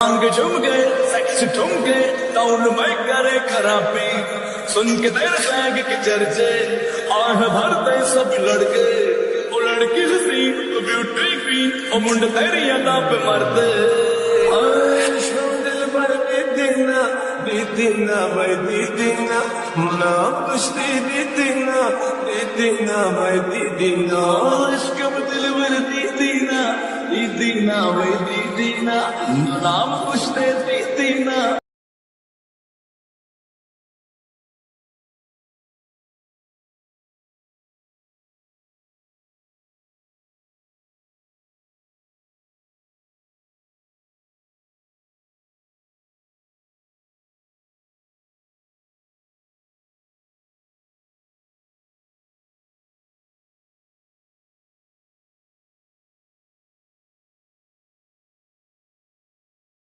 अंग झुम गए सेक्स ठुम गए टाउन में करे खराबी सुन के तेरे बैग के चर्चे आह भरते सब लड़के वो लड़की हसी वो ब्यूटी क्वीन वो मुंड तेरी अदा पे मरते दिल भर दी देना भाई दी देना ना कुछ दी देना भाई दी देना इश्क में दिल भर दी दीना भाई दी दीना नाम कुछ दे दी दीना